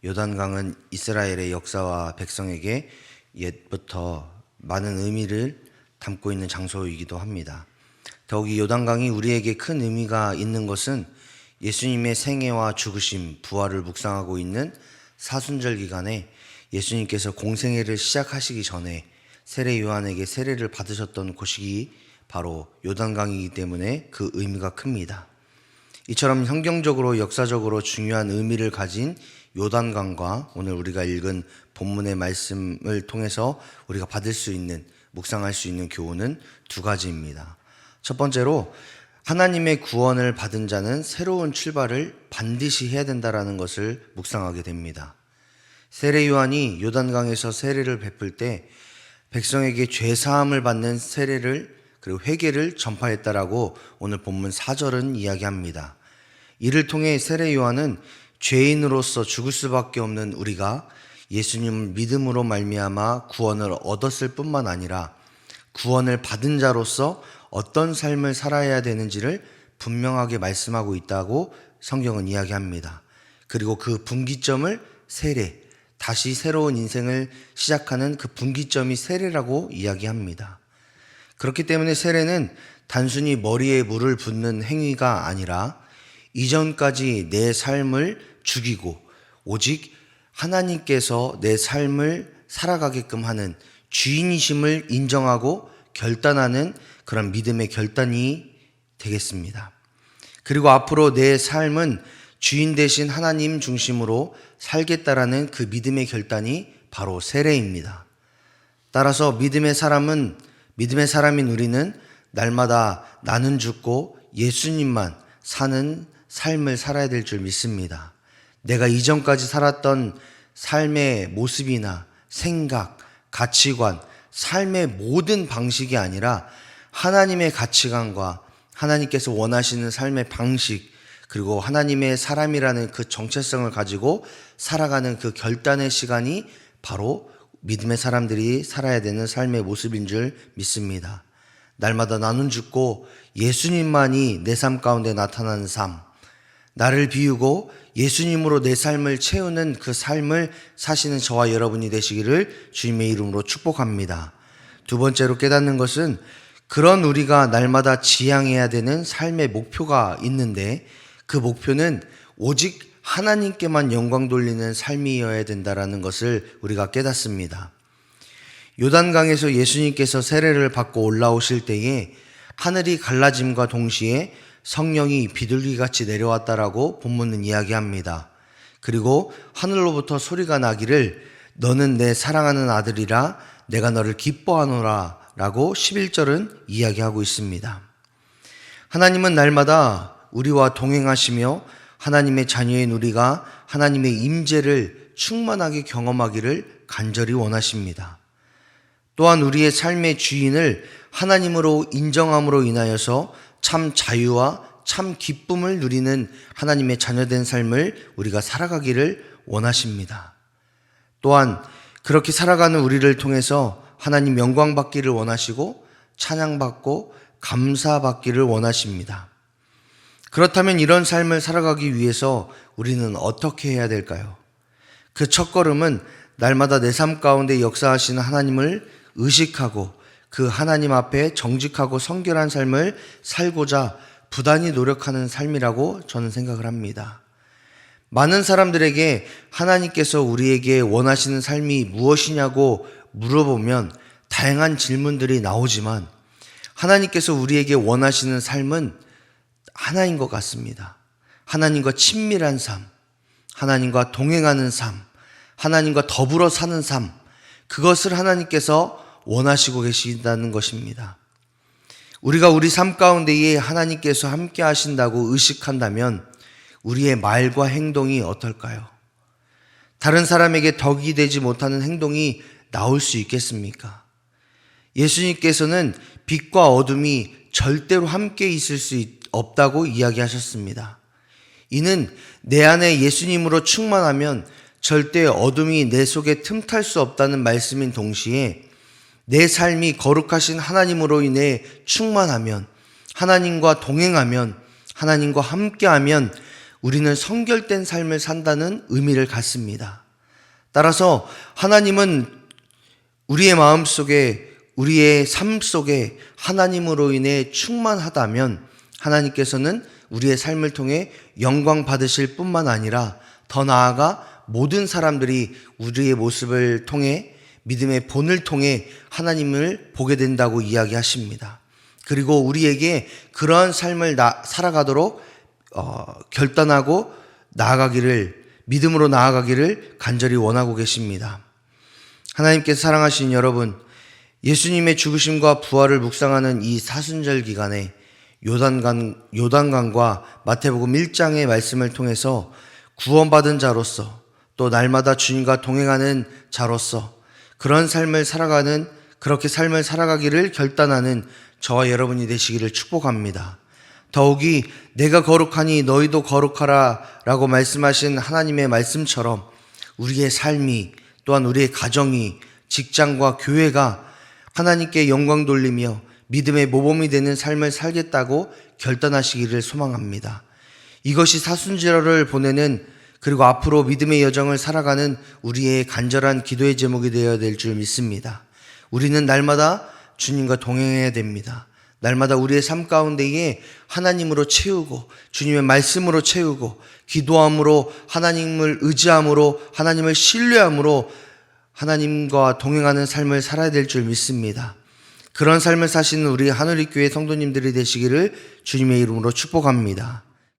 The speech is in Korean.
요단강은 이스라엘의 역사와 백성에게 옛부터 많은 의미를 담고 있는 장소이기도 합니다. 더욱이 요단강이 우리에게 큰 의미가 있는 것은 예수님의 생애와 죽으심, 부활을 묵상하고 있는 사순절 기간에 예수님께서 공생애를 시작하시기 전에 세례 요한에게 세례를 받으셨던 곳이 바로 요단강이기 때문에 그 의미가 큽니다. 이처럼 성경적으로 역사적으로 중요한 의미를 가진 요단강과 오늘 우리가 읽은 본문의 말씀을 통해서 우리가 받을 수 있는, 묵상할 수 있는 교훈은 두 가지입니다. 첫 번째로 하나님의 구원을 받은 자는 새로운 출발을 반드시 해야 된다는 것을 묵상하게 됩니다. 세례 요한이 요단강에서 세례를 베풀 때 백성에게 죄사함을 받는 세례를 그리고 회개를 전파했다라고 오늘 본문 4절은 이야기합니다. 이를 통해 세례 요한은 죄인으로서 죽을 수밖에 없는 우리가 예수님을 믿음으로 말미암아 구원을 얻었을 뿐만 아니라 구원을 받은 자로서 어떤 삶을 살아야 되는지를 분명하게 말씀하고 있다고 성경은 이야기합니다. 그리고 그 분기점을 세례, 다시 새로운 인생을 시작하는 그 분기점이 세례라고 이야기합니다. 그렇기 때문에 세례는 단순히 머리에 물을 붓는 행위가 아니라 이전까지 내 삶을 죽이고 오직 하나님께서 내 삶을 살아가게끔 하는 주인이심을 인정하고 결단하는 그런 믿음의 결단이 되겠습니다. 그리고 앞으로 내 삶은 주인 되신 하나님 중심으로 살겠다라는 그 믿음의 결단이 바로 세례입니다. 따라서 믿음의 사람인 우리는 날마다 나는 죽고 예수님만 사는 삶을 살아야 될 줄 믿습니다. 내가 이전까지 살았던 삶의 모습이나 생각, 가치관, 삶의 모든 방식이 아니라 하나님의 가치관과 하나님께서 원하시는 삶의 방식, 그리고 하나님의 사람이라는 그 정체성을 가지고 살아가는 그 결단의 시간이 바로 믿음의 사람들이 살아야 되는 삶의 모습인 줄 믿습니다. 날마다 나는 죽고 예수님만이 내 삶 가운데 나타나는 삶, 나를 비우고 예수님으로 내 삶을 채우는 그 삶을 사시는 저와 여러분이 되시기를 주님의 이름으로 축복합니다. 두 번째로 깨닫는 것은 그런 우리가 날마다 지향해야 되는 삶의 목표가 있는데 그 목표는 오직 하나님께만 영광 돌리는 삶이어야 된다는 것을 우리가 깨닫습니다. 요단강에서 예수님께서 세례를 받고 올라오실 때에 하늘이 갈라짐과 동시에 성령이 비둘기같이 내려왔다라고 본문은 이야기합니다. 그리고 하늘로부터 소리가 나기를 너는 내 사랑하는 아들이라 내가 너를 기뻐하노라 라고 11절은 이야기하고 있습니다. 하나님은 날마다 우리와 동행하시며 하나님의 자녀인 우리가 하나님의 임재를 충만하게 경험하기를 간절히 원하십니다. 또한 우리의 삶의 주인을 하나님으로 인정함으로 인하여서 참 자유와 참 기쁨을 누리는 하나님의 자녀된 삶을 우리가 살아가기를 원하십니다. 또한 그렇게 살아가는 우리를 통해서 하나님 영광 받기를 원하시고 찬양받고 감사받기를 원하십니다. 그렇다면 이런 삶을 살아가기 위해서 우리는 어떻게 해야 될까요? 그 첫걸음은 날마다 내 삶 가운데 역사하시는 하나님을 의식하고 그 하나님 앞에 정직하고 성결한 삶을 살고자 부단히 노력하는 삶이라고 저는 생각을 합니다. 많은 사람들에게 하나님께서 우리에게 원하시는 삶이 무엇이냐고 물어보면 다양한 질문들이 나오지만 하나님께서 우리에게 원하시는 삶은 하나인 것 같습니다. 하나님과 친밀한 삶, 하나님과 동행하는 삶, 하나님과 더불어 사는 삶, 그것을 하나님께서 원하시고 계신다는 것입니다. 우리가 우리 삶 가운데에 하나님께서 함께 하신다고 의식한다면 우리의 말과 행동이 어떨까요? 다른 사람에게 덕이 되지 못하는 행동이 나올 수 있겠습니까? 예수님께서는 빛과 어둠이 절대로 함께 있을 수 없다고 이야기하셨습니다. 이는 내 안에 예수님으로 충만하면 절대 어둠이 내 속에 틈탈 수 없다는 말씀인 동시에 내 삶이 거룩하신 하나님으로 인해 충만하면, 하나님과 동행하면, 하나님과 함께하면 우리는 성결된 삶을 산다는 의미를 갖습니다. 따라서 하나님은 우리의 마음 속에, 우리의 삶 속에 하나님으로 인해 충만하다면 하나님께서는 우리의 삶을 통해 영광 받으실 뿐만 아니라 더 나아가 모든 사람들이 우리의 모습을 통해, 믿음의 본을 통해 하나님을 보게 된다고 이야기하십니다. 그리고 우리에게 그러한 삶을 살아가도록 결단하고 나아가기를, 믿음으로 나아가기를 간절히 원하고 계십니다. 하나님께서 사랑하신 여러분, 예수님의 죽으심과 부활을 묵상하는 이 사순절 기간에 요단강과 마태복음 1장의 말씀을 통해서 구원받은 자로서, 또 날마다 주님과 동행하는 자로서 그런 삶을 살아가는, 그렇게 삶을 살아가기를 결단하는 저와 여러분이 되시기를 축복합니다. 더욱이 내가 거룩하니 너희도 거룩하라 라고 말씀하신 하나님의 말씀처럼 우리의 삶이, 또한 우리의 가정이, 직장과 교회가 하나님께 영광 돌리며 믿음의 모범이 되는 삶을 살겠다고 결단하시기를 소망합니다. 이것이 사순절을 보내는, 그리고 앞으로 믿음의 여정을 살아가는 우리의 간절한 기도의 제목이 되어야 될 줄 믿습니다. 우리는 날마다 주님과 동행해야 됩니다. 날마다 우리의 삶 가운데에 하나님으로 채우고, 주님의 말씀으로 채우고, 기도함으로, 하나님을 의지함으로, 하나님을 신뢰함으로 하나님과 동행하는 삶을 살아야 될 줄 믿습니다. 그런 삶을 사시는 우리 하늘의 교회 성도님들이 되시기를 주님의 이름으로 축복합니다.